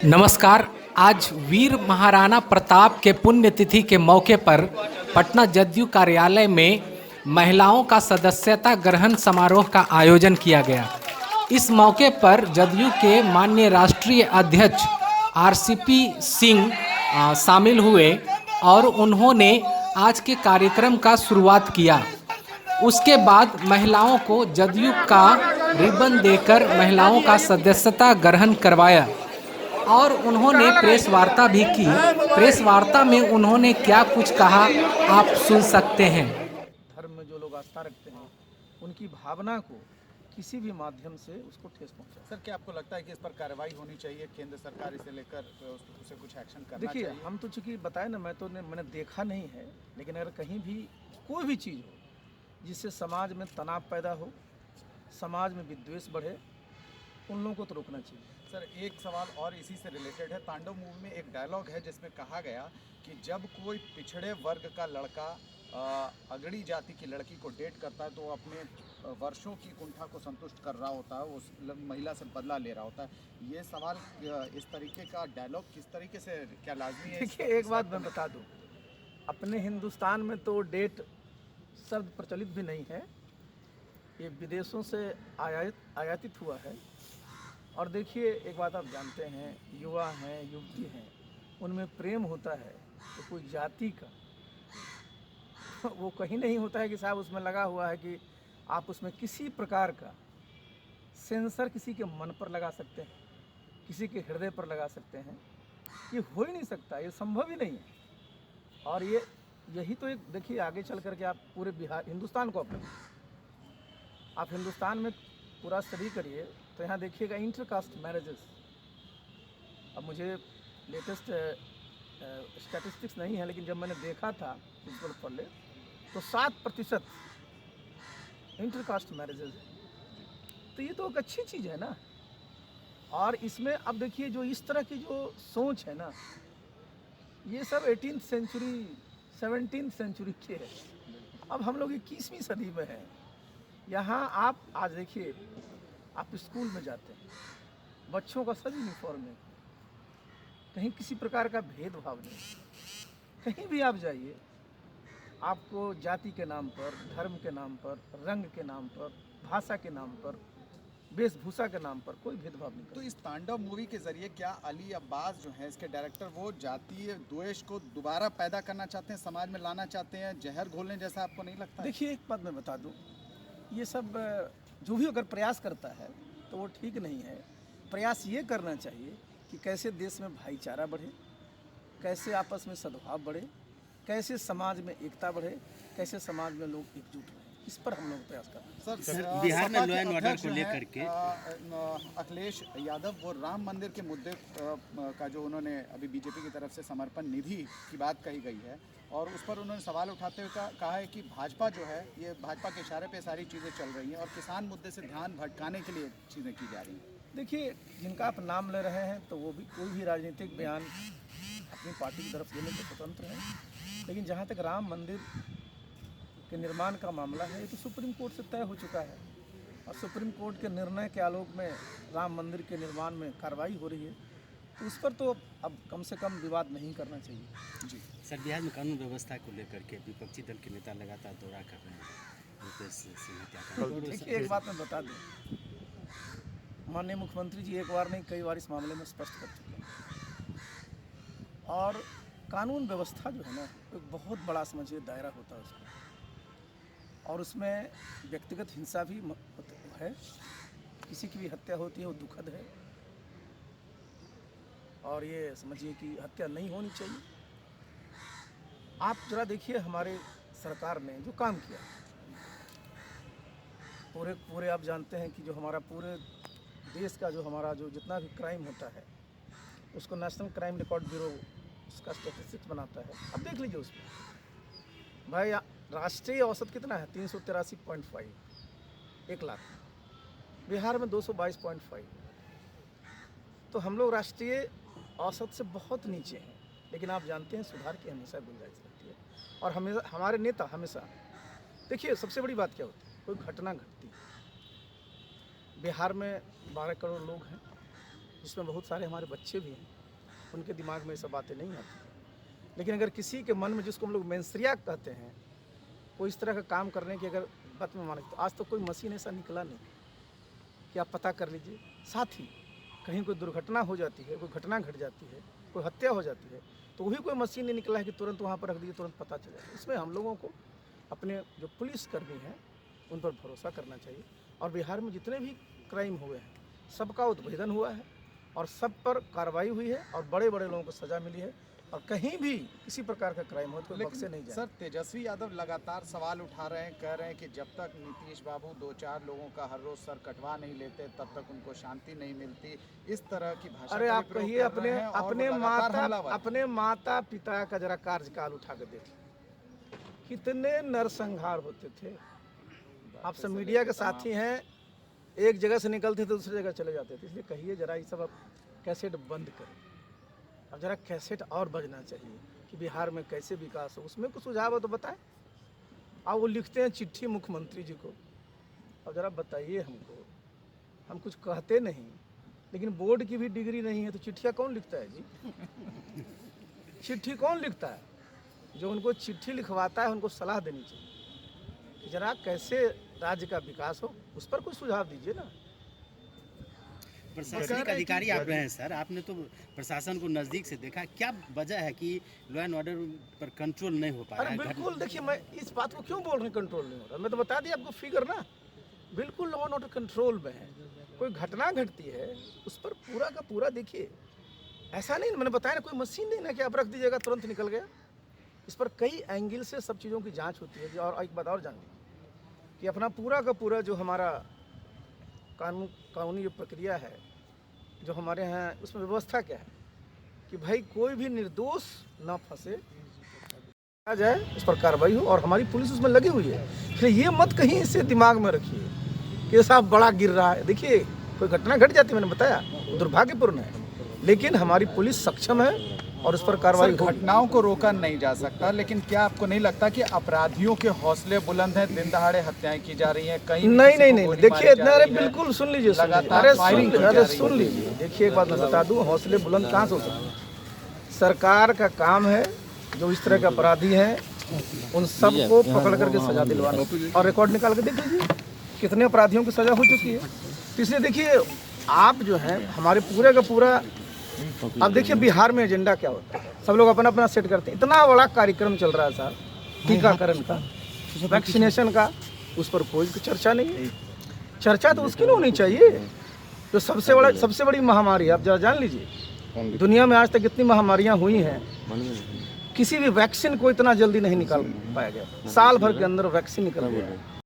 नमस्कार। आज वीर महाराणा प्रताप के पुण्यतिथि के मौके पर पटना जदयू कार्यालय में महिलाओं का सदस्यता ग्रहण समारोह का आयोजन किया गया। इस मौके पर जदयू के माननीय राष्ट्रीय अध्यक्ष आरसीपी सिंह शामिल हुए और उन्होंने आज के कार्यक्रम का शुरुआत किया। उसके बाद महिलाओं को जदयू का रिबन देकर महिलाओं का सदस्यता ग्रहण करवाया और उन्होंने प्रेस वार्ता भी की। प्रेस वार्ता में उन्होंने क्या कुछ कहा, आप सुन सकते हैं। धर्म में जो लोग आस्था रखते हैं उनकी भावना को किसी भी माध्यम से उसको ठेस पहुंचा। सर, क्या आपको लगता है कि इस पर कार्रवाई होनी चाहिए, केंद्र सरकार इसे लेकर उसे कुछ एक्शन करना चाहिए? देखिए, हम तो चूंकि बताए ना, मैंने देखा नहीं है, लेकिन अगर कहीं भी कोई भी चीज़ हो जिससे समाज में तनाव पैदा हो, समाज में विद्वेष बढ़े, उन लोगों को तो रोकना चाहिए। सर, एक सवाल और इसी से रिलेटेड है। तांडव मूवी में एक डायलॉग है जिसमें कहा गया कि जब कोई पिछड़े वर्ग का लड़का अगड़ी जाति की लड़की को डेट करता है तो वो अपने वर्षों की कुंठा को संतुष्ट कर रहा होता है, उस महिला से बदला ले रहा होता है। ये सवाल, इस तरीके का डायलॉग किस तरीके से, क्या लाजमी है? देखिए, एक बात मैं बता दूं, अपने हिंदुस्तान में तो डेट शब्द प्रचलित भी नहीं है, ये विदेशों से आयातित हुआ है। और देखिए, एक बात आप जानते हैं, युवा हैं, युवती हैं, उनमें प्रेम होता है तो कोई जाति का वो कहीं नहीं होता है कि साहब उसमें लगा हुआ है कि आप उसमें किसी प्रकार का सेंसर किसी के मन पर लगा सकते हैं, किसी के हृदय पर लगा सकते हैं। ये हो ही नहीं सकता, ये संभव ही नहीं है। और यही तो एक, देखिए, आगे चल करके आप पूरे बिहार हिंदुस्तान को आप हिंदुस्तान में पूरा स्टडी करिए तो यहाँ देखिएगा इंटरकास्ट मैरिजेस। अब मुझे लेटेस्ट स्टैटिस्टिक्स नहीं है, लेकिन जब मैंने देखा था प्रिंसिपल पढ़ले तो 7% इंटरकास्ट मैरिजेस है। तो ये तो एक अच्छी चीज़ है ना। और इसमें अब देखिए, जो इस तरह की जो सोच है ना, ये सब 18वीं सेंचुरी 17वीं सेंचुरी के है। अब हम लोग 21वीं सदी में हैं। यहाँ आप आज देखिए, आप स्कूल में जाते हैं, बच्चों का सब यूनिफॉर्म है, कहीं किसी प्रकार का भेदभाव नहीं। कहीं भी आप जाइए, आपको जाति के नाम पर, धर्म के नाम पर, रंग के नाम पर, भाषा के नाम पर, वेशभूषा के नाम पर कोई भेदभाव नहीं। तो इस तांडव मूवी के जरिए क्या अली अब्बास जो है इसके डायरेक्टर, वो जातीय द्वेष को दोबारा पैदा करना चाहते हैं, समाज में लाना चाहते हैं, जहर घोलने जैसा आपको नहीं लगता? देखिए, एक बात मैं बता दूं, ये सब जो भी अगर प्रयास करता है तो वो ठीक नहीं है। प्रयास ये करना चाहिए कि कैसे देश में भाईचारा बढ़े, कैसे आपस में सद्भाव बढ़े, कैसे समाज में एकता बढ़े, कैसे समाज में लोग एकजुट रहें। इस पर हम लोग प्रयास कर रहे हैं। सर, बिहार में लॉ एंड ऑर्डर को लेकर के अखिलेश यादव, वो राम मंदिर के मुद्दे का जो उन्होंने अभी बीजेपी की तरफ से समर्पण निधि की बात कही गई है, और उस पर उन्होंने सवाल उठाते हुए कहा है कि भाजपा जो है, ये भाजपा के इशारे पे सारी चीज़ें चल रही हैं और किसान मुद्दे से ध्यान भटकाने के लिए चीज़ें की जा रही हैं। देखिए, जिनका आप नाम ले रहे हैं तो वो भी कोई भी राजनीतिक बयान अपनी पार्टी की तरफ देने को स्वतंत्र है, लेकिन जहाँ तक राम मंदिर के निर्माण का मामला है, ये तो सुप्रीम कोर्ट से तय हो चुका है और सुप्रीम कोर्ट के निर्णय के आलोक में राम मंदिर के निर्माण में कार्रवाई हो रही है। तो उस पर तो अब कम से कम विवाद नहीं करना चाहिए। जी सर, बिहार में कानून व्यवस्था को लेकर के विपक्षी दल के नेता लगातार दौरा कर रहे हैं, रुपेश सिंह क्या कहेंगे? देखिए, एक बात मैं बता दूं, माननीय मुख्यमंत्री जी एक बार नहीं कई बार इस मामले में स्पष्ट कर चुके हैं। और कानून व्यवस्था जो है ना, एक बहुत बड़ा समझिए दायरा होता है उसका, और उसमें व्यक्तिगत हिंसा भी है, किसी की भी हत्या होती है वो दुखद है, और ये समझिए कि हत्या नहीं होनी चाहिए। आप जरा देखिए, हमारे सरकार ने जो काम किया, पूरे आप जानते हैं कि जो हमारा पूरे देश का जो हमारा जो जितना भी क्राइम होता है उसको नेशनल क्राइम रिकॉर्ड ब्यूरो उसका स्टेटिस्टिक्स बनाता है। अब देख लीजिए उसमें, भाई राष्ट्रीय औसत कितना है? 383.5 1 लाख, बिहार में 222.5। तो हम लोग राष्ट्रीय औसत से बहुत नीचे हैं, लेकिन आप जानते हैं सुधार की हमेशा गुंजाइश रहती है। और हमेशा हमारे नेता हमेशा, देखिए, सबसे बड़ी बात क्या होती है, कोई घटना घटती है, बिहार में 12 करोड़ लोग हैं, जिसमें बहुत सारे हमारे बच्चे भी हैं, उनके दिमाग में ये सब बातें नहीं आती। लेकिन अगर किसी के मन में, जिसको हम लोग मेंसरिया कहते हैं, कोई इस तरह का काम करने की अगर बात में माने, तो आज तो कोई मशीन ऐसा निकला नहीं कि आप पता कर लीजिए। साथ ही कहीं कोई दुर्घटना हो जाती है, कोई घटना घट जाती है, कोई हत्या हो जाती है, तो वही कोई मशीन नहीं निकला है कि तुरंत वहाँ पर रख दीजिए, तुरंत पता चल जाए। इसमें हम लोगों को अपने जो पुलिसकर्मी हैं उन पर भरोसा करना चाहिए। और बिहार में जितने भी क्राइम हुए हैं सबका उद्भेदन हुआ है और सब पर कार्रवाई हुई है और बड़े बड़े लोगों को सज़ा मिली है, और कहीं भी किसी प्रकार का क्राइम हो तो बख्शे नहीं जाए। सर, तेजस्वी यादव लगातार सवाल उठा रहे हैं, कह रहे हैं कि जब तक नीतीश बाबू 2-4 लोगों का हर रोज सर कटवा नहीं लेते तब तक उनको शांति नहीं मिलती। इस तरह की भाषा अरे का आप भी प्रयोग कहिए कर अपने रहे हैं और अपने वो लगातार माता हमलावर हैं। अपने माता पिता का जरा कार्यकाल उठा कर देखिए, कितने नरसंहार होते थे। आप सब मीडिया के साथी हैं, एक जगह से निकलते थे दूसरी जगह चले जाते थे। इसलिए कहिए जरा ये सब अब कैसेट बंद करें, अब जरा कैसेट और बजना चाहिए कि बिहार में कैसे विकास हो। उसमें कुछ सुझाव हो तो बताएं। अब वो लिखते हैं चिट्ठी मुख्यमंत्री जी को, अब जरा बताइए हमको, हम कुछ कहते नहीं, लेकिन बोर्ड की भी डिग्री नहीं है तो चिट्ठियाँ कौन लिखता है जी? चिट्ठी कौन लिखता है? जो उनको चिट्ठी लिखवाता है उनको सलाह देनी चाहिए कि जरा कैसे राज्य का विकास हो, उस पर कुछ सुझाव दीजिए ना। प्रशासनिक अधिकारी आप रहे हैं सर, आपने तो प्रशासन को नज़दीक से देखा, क्या वजह है कि लॉ एंड ऑर्डर पर कंट्रोल नहीं हो पा रहा अरे है? बिल्कुल, देखिए मैं इस बात को क्यों बोल रहे हैं कंट्रोल नहीं हो रहा, मैं तो बता दिया आपको फिगर ना, बिल्कुल लॉ एंड ऑर्डर कंट्रोल में है। कोई घटना घटती है उस पर पूरा का पूरा देखिए, ऐसा नहीं मैंने बताया ना, कोई मशीन नहीं ना कि आप रख दीजिएगा तुरंत निकल गया। इस पर कई एंगल से सब चीज़ों की जाँच होती है। और एक बात और जान लीजिए कि अपना पूरा का पूरा जो हमारा कानूनी जो प्रक्रिया है जो हमारे यहाँ, उसमें व्यवस्था क्या है कि भाई कोई भी निर्दोष ना फंसे, आ जाए उस पर कार्रवाई हो, और हमारी पुलिस उसमें लगी हुई है। इसलिए ये मत कहीं इसे दिमाग में रखिए कि साहब बड़ा गिर रहा है। देखिए कोई घटना घट जाती है, मैंने बताया दुर्भाग्यपूर्ण है, लेकिन हमारी पुलिस सक्षम है और उस पर कार्रवाई सर, घटनाओं को रोका नहीं जा सकता, लेकिन क्या आपको नहीं लगता कि अपराधियों के हौसले बुलंद हैं? दिन दहाड़े हत्याएं की जा रही हैं, कहीं नहीं देखिए इतना, अरे बिल्कुल सुन लीजिए, अरे सुन लीजिए। देखिए एक बात मैं बता दूं, हौसले बुलंद कहाँ से हो सकते हैं? सरकार का काम है जो इस तरह के अपराधी हैं उन सबको पकड़ करके सजा दिलवाना, और रिकॉर्ड निकाल के देख लीजिए कितने अपराधियों की सजा हो चुकी है। तो इसलिए देखिए आप जो है हमारे पूरे का पूरा, अब देखिए बिहार में एजेंडा क्या होता है, सब लोग अपना अपना सेट करते हैं। इतना बड़ा कार्यक्रम चल रहा है साहब, टीकाकरण का, वैक्सीनेशन का, उस पर कोई चर्चा नहीं है। चर्चा तो उसकी नहीं होनी चाहिए जो सबसे बड़ी महामारी, आप जरा जान लीजिए दुनिया में आज तक इतनी महामारियां हुई हैं, किसी भी वैक्सीन को इतना जल्दी नहीं निकाल पाया गया। साल भर के अंदर वैक्सीन निकल गया।